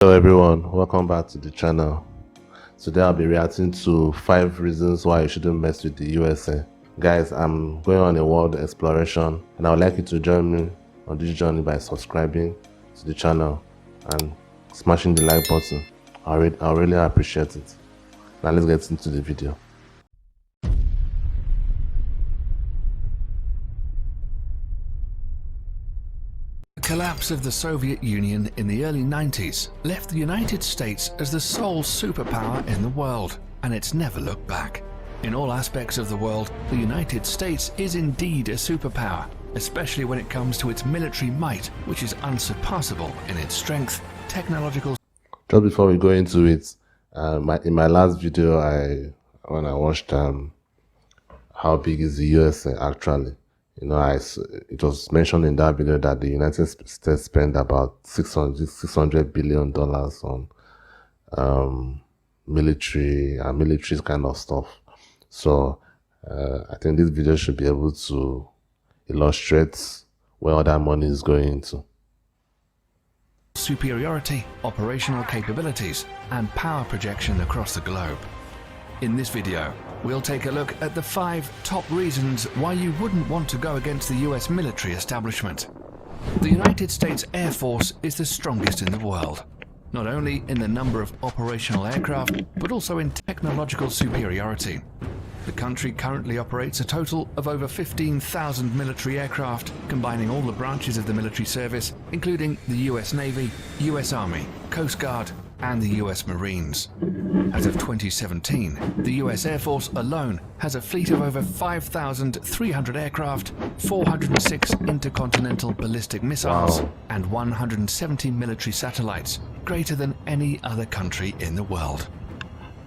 Hello everyone, welcome back to the channel. Today I'll be reacting to 5 reasons why you shouldn't mess with the USA. Guys, I'm going on a world exploration and I would like you to join me on this journey by subscribing to the channel and smashing the like button. I'll really appreciate it. Now let's get into the video. The collapse of the Soviet Union in the early 90s left the United States as the sole superpower in the world, and it's never looked back. In all aspects of the world, the United States is indeed a superpower, especially when it comes to its military might, which is unsurpassable in its strength, technological... Just before we go into it, in my last video, when I watched how big is the USA actually, you know, it was mentioned in that video that the United States spent about $600 billion on military and military kind of stuff. So I think this video should be able to illustrate where all that money is going into. Superiority, operational capabilities, and power projection across the globe. In this video, we'll take a look at the 5 top reasons why you wouldn't want to go against the US military establishment. The United States Air Force is the strongest in the world, not only in the number of operational aircraft, but also in technological superiority. The country currently operates a total of over 15,000 military aircraft, combining all the branches of the military service, including the US Navy, US Army, Coast Guard, and the US Marines. As of 2017, the US Air Force alone has a fleet of over 5,300 aircraft, 406 intercontinental ballistic missiles, and 170 military satellites, greater than any other country in the world.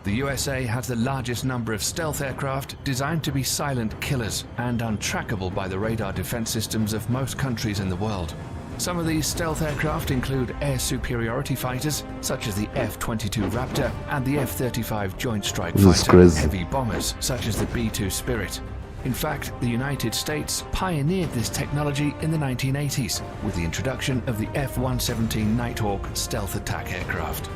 The USA has the largest number of stealth aircraft designed to be silent killers and untrackable by the radar defense systems of most countries in the world. Some of these stealth aircraft include air superiority fighters, such as the F-22 Raptor and the F-35 Joint Strike Fighter, heavy bombers, such as the B-2 Spirit. In fact, the United States pioneered this technology in the 1980s with the introduction of the F-117 Nighthawk stealth attack aircraft.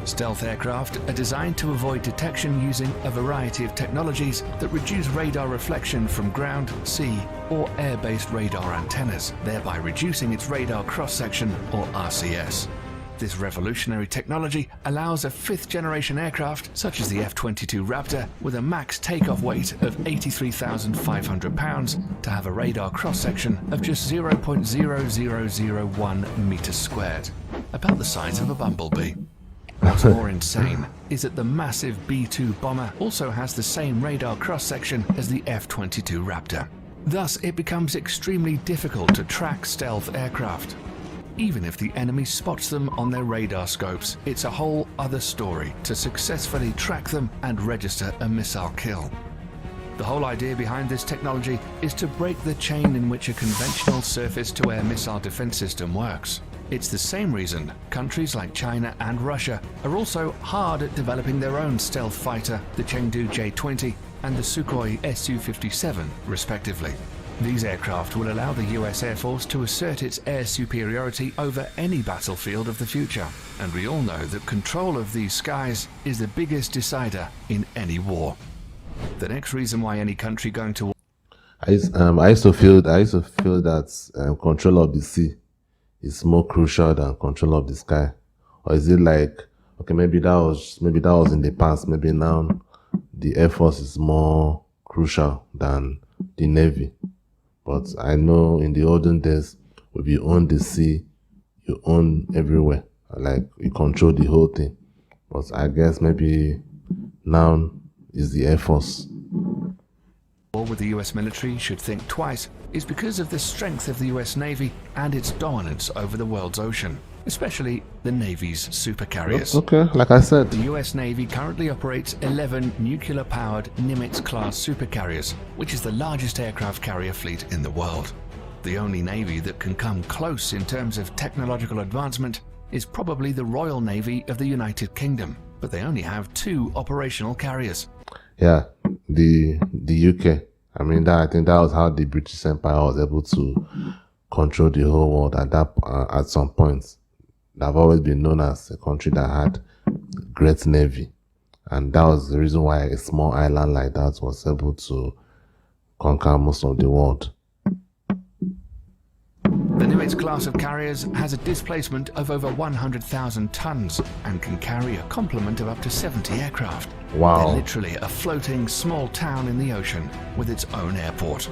Stealth aircraft are designed to avoid detection using a variety of technologies that reduce radar reflection from ground, sea, or air-based radar antennas, thereby reducing its radar cross-section, or RCS. This revolutionary technology allows a 5th-generation aircraft, such as the F-22 Raptor, with a max takeoff weight of 83,500 pounds, to have a radar cross-section of just 0.0001 meters squared, about the size of a bumblebee. What's more insane is that the massive B-2 bomber also has the same radar cross-section as the F-22 Raptor. Thus, it becomes extremely difficult to track stealth aircraft. Even if the enemy spots them on their radar scopes, it's a whole other story to successfully track them and register a missile kill. The whole idea behind this technology is to break the chain in which a conventional surface-to-air missile defense system works. It's the same reason countries like China and Russia are also hard at developing their own stealth fighter, the Chengdu J-20 and the Sukhoi Su-57, respectively. These aircraft will allow the US Air Force to assert its air superiority over any battlefield of the future, and we all know that control of these skies is the biggest decider in any war. The next reason why any country going to war... I used to feel that control of the sea is more crucial than control of the sky. Or is it like, okay, maybe that was in the past, maybe now the Air Force is more crucial than the Navy. But I know in the olden days, if you own the sea, you own everywhere. Like, you control the whole thing. But I guess maybe now is the Air Force. War with the US military should think twice is because of the strength of the US Navy and its dominance over the world's ocean, especially the Navy's supercarriers. Okay, like I said, the US Navy currently operates 11 nuclear-powered Nimitz-class supercarriers, which is the largest aircraft carrier fleet in the world. The only Navy that can come close in terms of technological advancement is probably the Royal Navy of the United Kingdom, but they only have 2 operational carriers. Yeah, the UK. I mean, I think that was how the British Empire was able to control the whole world at some point. they've always been known as a country that had great navy, and that was the reason why a small island like that was able to conquer most of the world. The Nimitz class of carriers has a displacement of over 100,000 tons and can carry a complement of up to 70 aircraft. Wow. They're literally a floating small town in the ocean with its own airport.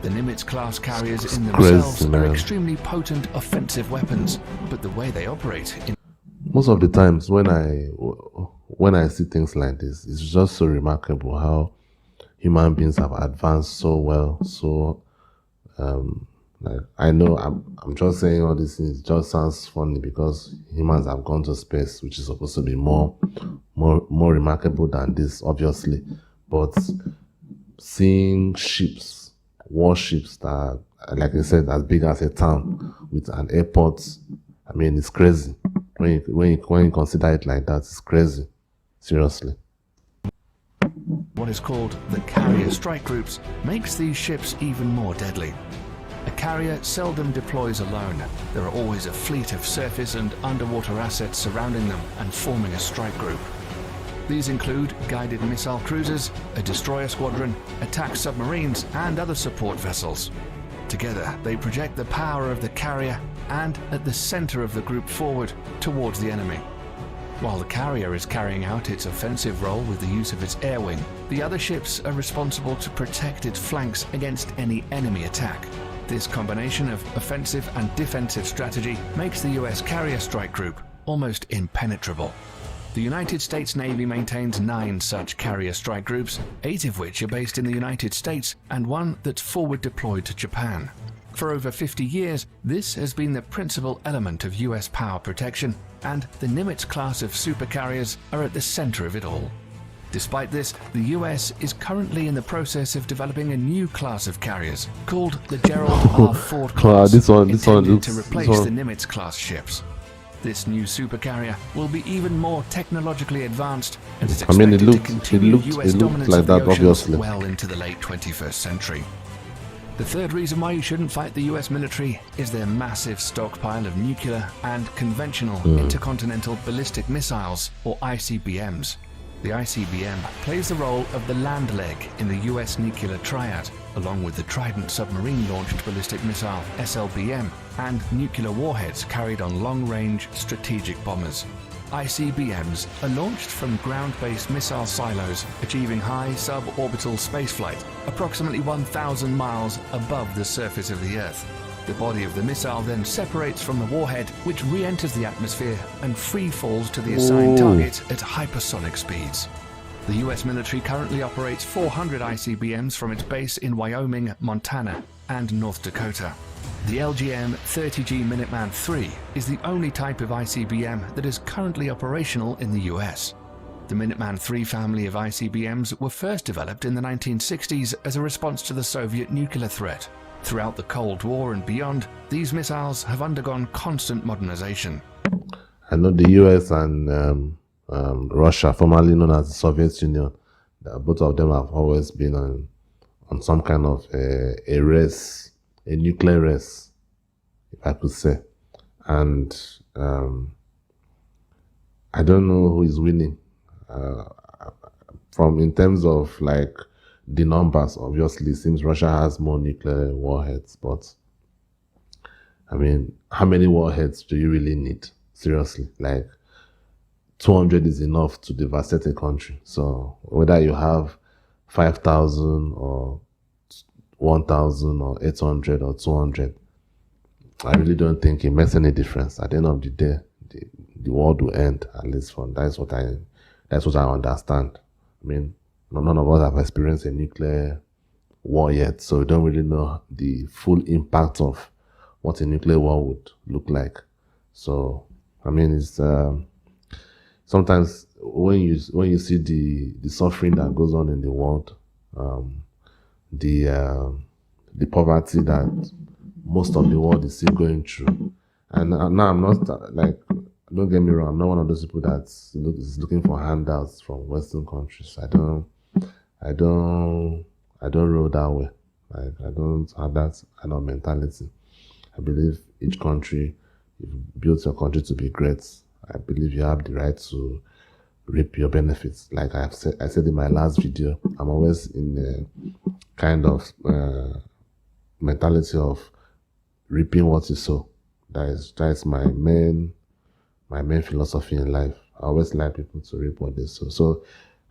The Nimitz class carriers in themselves are extremely potent offensive weapons, but the way they operate most of the times when I see things like this, it's just so remarkable how human beings have advanced so well. So like, I know I'm just saying all these things. It just sounds funny because humans have gone to space, which is supposed to be more remarkable than this, obviously. But seeing ships, warships that are, like I said, as big as a town with an airport, I mean, it's crazy. When you consider it like that, it's crazy. Seriously. What is called the carrier strike groups makes these ships even more deadly. A carrier seldom deploys alone. There are always a fleet of surface and underwater assets surrounding them and forming a strike group. These include guided missile cruisers, a destroyer squadron, attack submarines, and other support vessels. Together, they project the power of the carrier and at the center of the group forward towards the enemy. While the carrier is carrying out its offensive role with the use of its air wing, the other ships are responsible to protect its flanks against any enemy attack. This combination of offensive and defensive strategy makes the US carrier strike group almost impenetrable. The United States Navy maintains 9 such carrier strike groups, 8 of which are based in the United States and 1 that's forward deployed to Japan. For over 50 years, this has been the principal element of US power protection, and the Nimitz class of supercarriers are at the center of it all. Despite this, the US is currently in the process of developing a new class of carriers called the Gerald R. Ford class, intended to replace the Nimitz class ships. This new supercarrier will be even more technologically advanced and is expected to continue US dominance like of the that, oceans obviously. well into the late 21st century. The third reason why you shouldn't fight the US military is their massive stockpile of nuclear and conventional intercontinental ballistic missiles, or ICBMs. The ICBM plays the role of the land leg in the US nuclear triad, along with the Trident submarine-launched ballistic missile SLBM and nuclear warheads carried on long-range strategic bombers. ICBMs are launched from ground-based missile silos, achieving high suborbital spaceflight, approximately 1,000 miles above the surface of the Earth. The body of the missile then separates from the warhead, which re-enters the atmosphere and free falls to the assigned target at hypersonic speeds. The US military currently operates 400 ICBMs from its base in Wyoming, Montana, and North Dakota. The LGM-30G Minuteman III is the only type of ICBM that is currently operational in the US. The Minuteman III family of ICBMs were first developed in the 1960s as a response to the Soviet nuclear threat. Throughout the Cold War and beyond, these missiles have undergone constant modernization. I know the US and Russia, formerly known as the Soviet Union, both of them have always been on some kind of a race, a nuclear race, if I could say. And I don't know who is winning. From in terms of like the numbers, obviously, it seems Russia has more nuclear warheads, but I mean, how many warheads do you really need? Seriously, like 200 is enough to devastate a country. So whether you have 5,000 or 1,000 or 800 or 200, I really don't think it makes any difference. At the end of the day, the world will end. At least that's what I understand. I mean, none of us have experienced a nuclear war yet, so we don't really know the full impact of what a nuclear war would look like. So, I mean, it's sometimes when you see the suffering that goes on in the world, the poverty that most of the world is still going through, and now I'm not like, don't get me wrong, I'm not one of those people that is looking for handouts from Western countries. I don't roll that way. Like, I don't have that kind of mentality. I believe each country you've built your country to be great, I believe you have the right to reap your benefits. Like I said in my last video, I'm always in a kind of mentality of reaping what you sow. That is my main philosophy in life. I always like people to reap what they sow. So,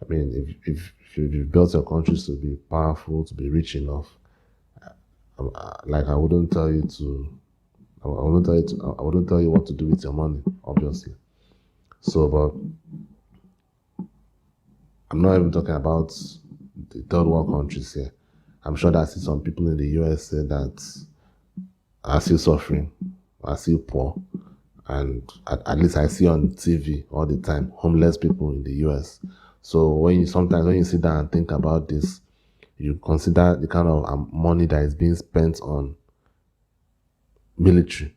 I mean, if you've built your countries to be powerful, to be rich enough, like I wouldn't tell you what to do with your money, obviously. So, but I'm not even talking about the third world countries here. I'm sure that I see some people in the USA that are still suffering, are still poor, and at least I see on TV all the time homeless people in the US. So sometimes when you sit down and think about this, you consider the kind of money that is being spent on military.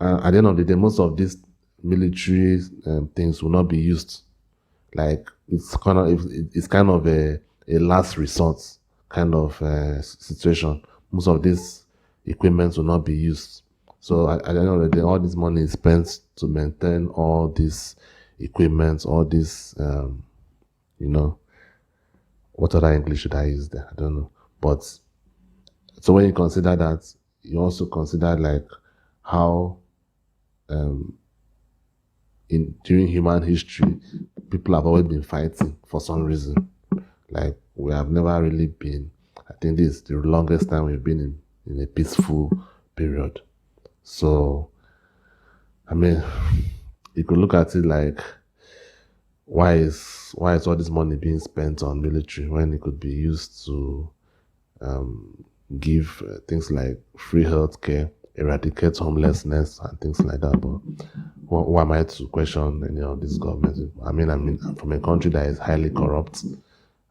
And at the end of the day, most of these military things will not be used. Like it's kind of a last resort kind of situation. Most of these equipment will not be used. So at the end of the day, all this money is spent to maintain all this equipment, all this, what other English should I use there? I don't know. But so when you consider that, you also consider like how during human history, people have always been fighting for some reason. Like we have never really been, I think this is the longest time we've been in a peaceful period. So, I mean, you could look at it like, why is all this money being spent on military when it could be used to give things like free healthcare, eradicate homelessness, and things like that? But who am I to question any of these governments? I mean, I'm from a country that is highly corrupt.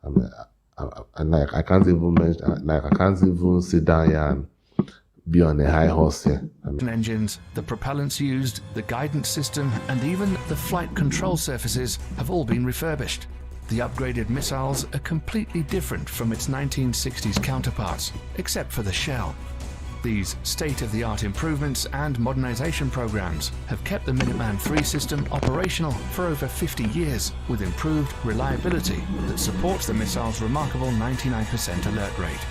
And like I can't even sit down here and be on a high horse here. Engines, the propellants used, the guidance system, and even the flight control surfaces have all been refurbished. The upgraded missiles are completely different from its 1960s counterparts, except for the shell. These state-of-the-art improvements and modernization programs have kept the Minuteman III system operational for over 50 years, with improved reliability that supports the missile's remarkable 99% alert rate.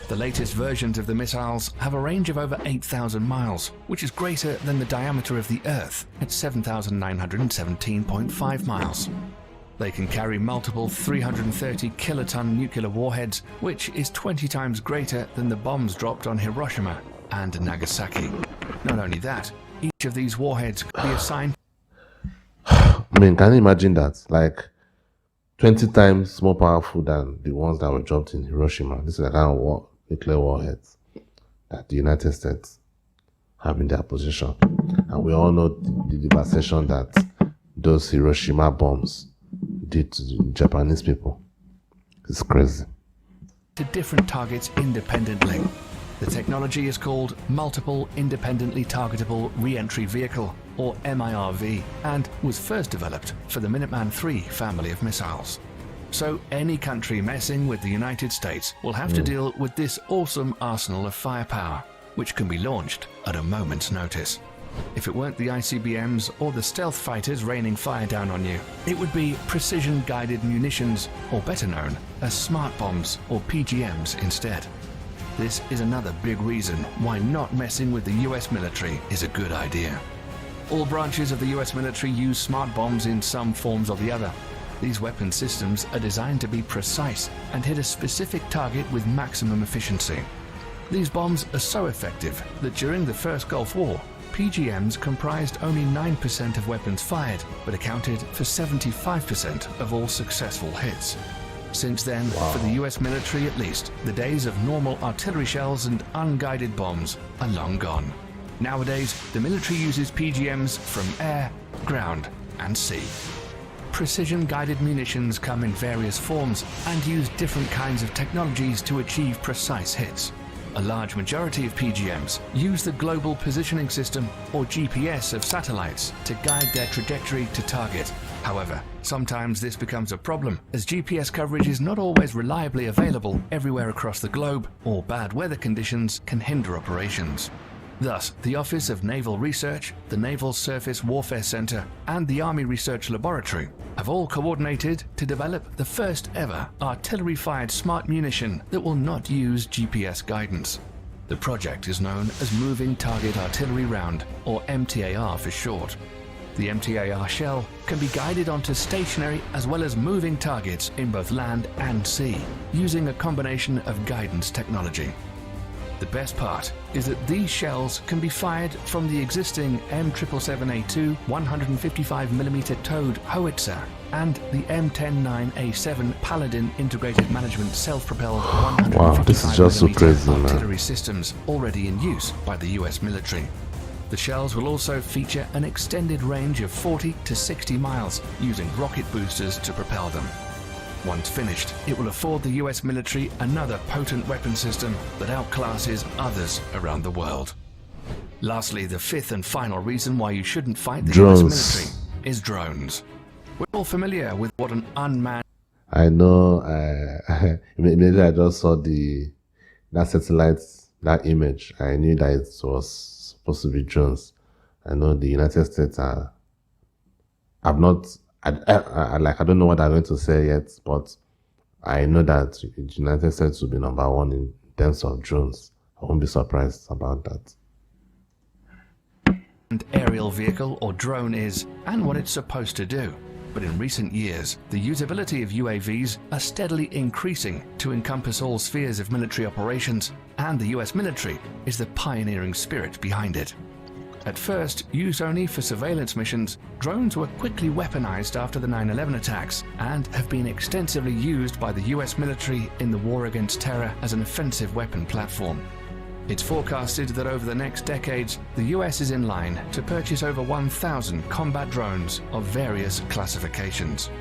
The latest versions of the missiles have a range of over 8,000 miles, which is greater than the diameter of the Earth at 7,917.5 miles. They can carry multiple 330 kiloton nuclear warheads, which is 20 times greater than the bombs dropped on Hiroshima and Nagasaki. Not only that, each of these warheads could be assigned. I mean, can you imagine that? Like 20 times more powerful than the ones that were dropped in Hiroshima. This is the kind of nuclear warheads that the United States have in their possession. And we all know the devastation that those Hiroshima bombs did to the Japanese people. It's crazy. To different targets independently. The technology is called Multiple Independently Targetable Re-Entry Vehicle, or MIRV, and was first developed for the Minuteman III family of missiles. So any country messing with the United States will have to deal with this awesome arsenal of firepower, which can be launched at a moment's notice. If it weren't the ICBMs or the stealth fighters raining fire down on you, it would be precision-guided munitions, or better known as smart bombs or PGMs instead. This is another big reason why not messing with the US military is a good idea. All branches of the US military use smart bombs in some forms or the other. These weapon systems are designed to be precise and hit a specific target with maximum efficiency. These bombs are so effective that during the First Gulf War, PGMs comprised only 9% of weapons fired, but accounted for 75% of all successful hits. Since then, for the US military at least, the days of normal artillery shells and unguided bombs are long gone. Nowadays, the military uses PGMs from air, ground, and sea. Precision-guided munitions come in various forms and use different kinds of technologies to achieve precise hits. A large majority of PGMs use the Global Positioning System, or GPS, of satellites to guide their trajectory to target. However, sometimes this becomes a problem, as GPS coverage is not always reliably available everywhere across the globe, or bad weather conditions can hinder operations. Thus, the Office of Naval Research, the Naval Surface Warfare Center, and the Army Research Laboratory have all coordinated to develop the first ever artillery-fired smart munition that will not use GPS guidance. The project is known as Moving Target Artillery Round, or MTAR for short. The MTAR shell can be guided onto stationary as well as moving targets in both land and sea, using a combination of guidance technology. The best part is that these shells can be fired from the existing M777A2 155mm towed howitzer and the M109A7 Paladin integrated management self-propelled 155mm Wow, this is just so crazy, artillery man. systems already in use by the US military. The shells will also feature an extended range of 40 to 60 miles using rocket boosters to propel them. Once finished, it will afford the US military another potent weapon system that outclasses others around the world. Lastly, the fifth and final reason why you shouldn't fight the US military is drones. We're all familiar with what an unmanned... I know, immediately I just saw that satellite, that image. I knew that it was supposed to be drones. I know the United States are... I don't know what I'm going to say yet, but I know that the United States will be number one in terms of drones. I won't be surprised about that. Aerial vehicle or drone is, and what it's supposed to do. But in recent years, the usability of UAVs are steadily increasing to encompass all spheres of military operations, and the US military is the pioneering spirit behind it. At first, used only for surveillance missions, drones were quickly weaponized after the 9/11 attacks and have been extensively used by the US military in the war against terror as an offensive weapon platform. It's forecasted that over the next decades, the US is in line to purchase over 1,000 combat drones of various classifications.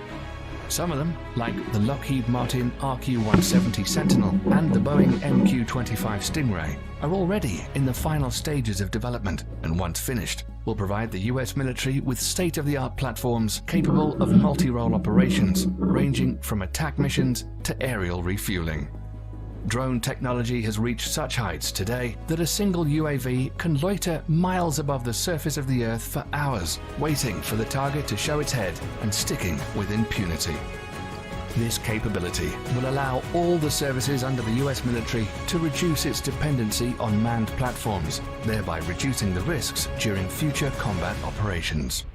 Some of them, like the Lockheed Martin RQ-170 Sentinel and the Boeing MQ-25 Stingray, are already in the final stages of development, and once finished, will provide the US military with state-of-the-art platforms capable of multi-role operations, ranging from attack missions to aerial refueling. Drone technology has reached such heights today that a single UAV can loiter miles above the surface of the Earth for hours, waiting for the target to show its head and sticking with impunity. This capability will allow all the services under the US military to reduce its dependency on manned platforms, thereby reducing the risks during future combat operations.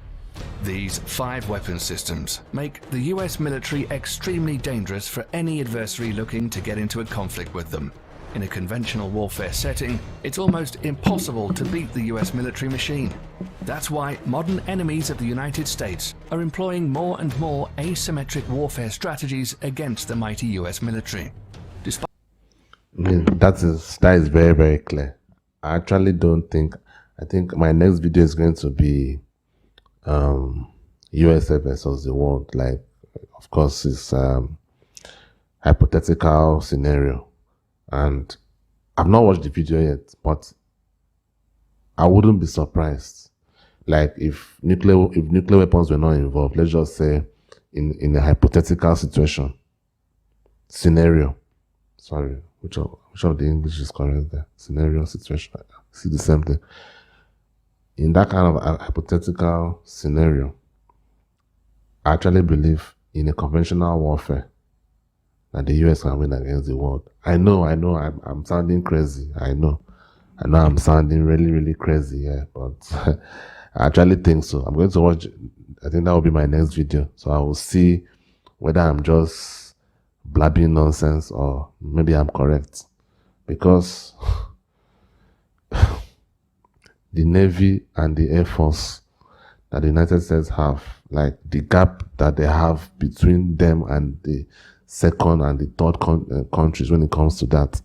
These 5 weapon systems make the US military extremely dangerous for any adversary looking to get into a conflict with them. In a conventional warfare setting, it's almost impossible to beat the US military machine. That's why modern enemies of the United States are employing more and more asymmetric warfare strategies against the mighty US military. That is very, very clear. I actually don't think... I think my next video is going to be USA versus the world. Like, of course, it's hypothetical scenario, and I've not watched the video yet, but I wouldn't be surprised, like, if nuclear weapons were not involved. Let's just say in a hypothetical scenario. Sorry, which of the English is correct there? Scenario, situation. See the same thing. In that kind of a hypothetical scenario, I actually believe in a conventional warfare that the US can win against the world. I know, I'm sounding crazy. I know I'm sounding really, really crazy, yeah, but I actually think so. I'm going to watch, I think that will be my next video. So I will see whether I'm just blabbing nonsense or maybe I'm correct. Because the Navy and the Air Force that the United States have, like the gap that they have between them and the second and the third countries when it comes to that,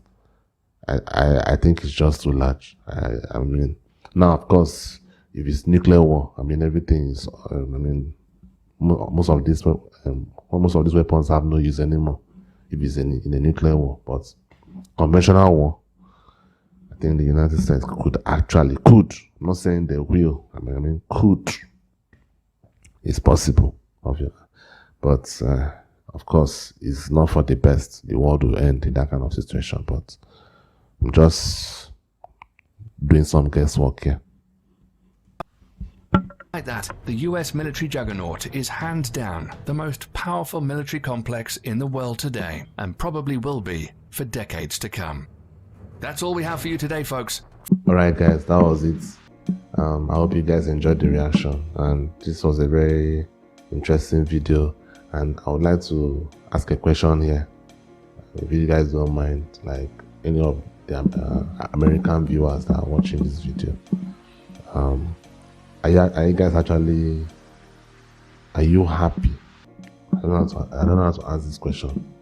I think it's just too large. I mean, now of course, if it's nuclear war, I mean everything is. I mean, most of these weapons have no use anymore if it's in a nuclear war. But conventional war, I think the United States could. I'm not saying they will. I mean, could. It's possible, obviously, but of course, it's not for the best. The world will end in that kind of situation. But I'm just doing some guesswork here. Like that, the US military juggernaut is hands down the most powerful military complex in the world today, and probably will be for decades to come. That's all we have for you today, folks. Alright guys, that was it. I hope you guys enjoyed the reaction, and this was a very interesting video, and I would like to ask a question here, if you guys don't mind, like any of the American viewers that are watching this video. Are you guys actually, are you happy? I don't know how to ask this question.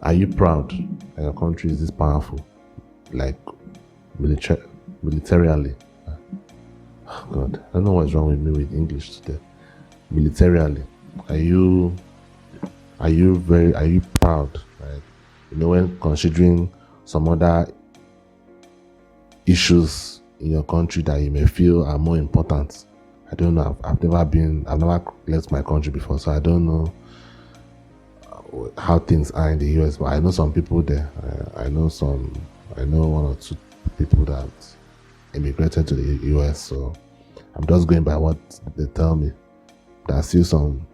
Are you proud that your country is this powerful, like militarily? Oh God, I don't know what's wrong with me with English today. Militarily, are you proud? Right? You know, when considering some other issues in your country that you may feel are more important. I don't know. I've never left my country before, so I don't know how things are in the US. But I know some people there. I know one or two people that immigrated to the US. So I'm just going by what they tell me. There are still some,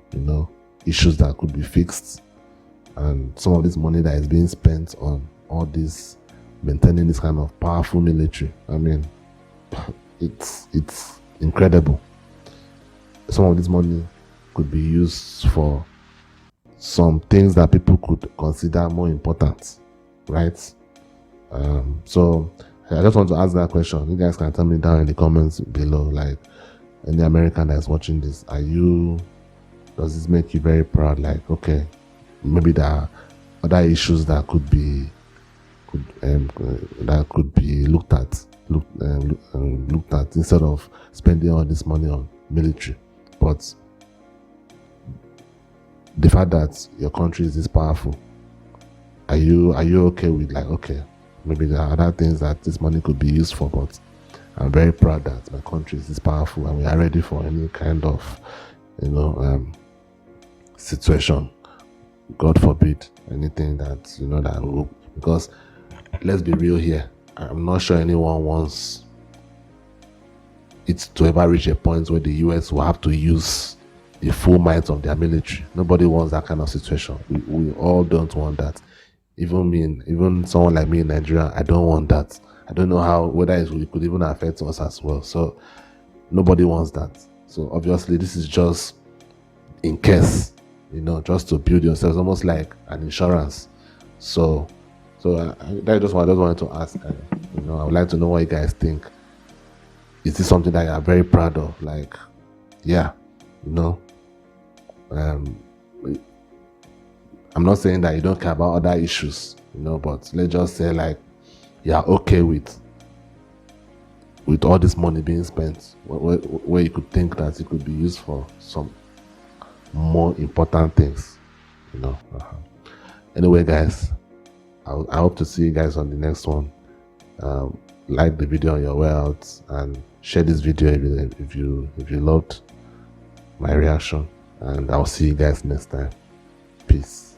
issues that could be fixed, and some of this money that is being spent on all this, maintaining this kind of powerful military. I mean, it's incredible. Some of this money could be used for some things that people could consider more important, right? So I just want to ask that question. You guys can tell me down in the comments below, like, any American that's watching this, does this make you very proud? Like, okay, maybe there are other issues that could be looked at instead of spending all this money on military. But the fact that your country is this powerful, are you okay with, like, okay, maybe there are other things that this money could be used for, but I'm very proud that my country is this powerful and we are ready for any kind of situation, God forbid, anything that that will, because let's be real here, I'm not sure anyone wants it to ever reach a point where the US will have to use the full might of their military. Nobody wants that kind of situation. We all don't want that. Even someone like me in Nigeria, I don't want that. I don't know whether it could even affect us as well. So nobody wants that. So obviously this is just in case, just to build yourselves, almost like an insurance. So I just wanted to ask. I would like to know what you guys think. Is this something that you are very proud of? Like, yeah, I'm not saying that you don't care about other issues, but let's just say, like, you're okay with all this money being spent where you could think that it could be used for some more important things, Anyway, guys, I hope to see you guys on the next one. Like the video on your way out, and share this video if you loved my reaction, and I'll see you guys next time. Peace.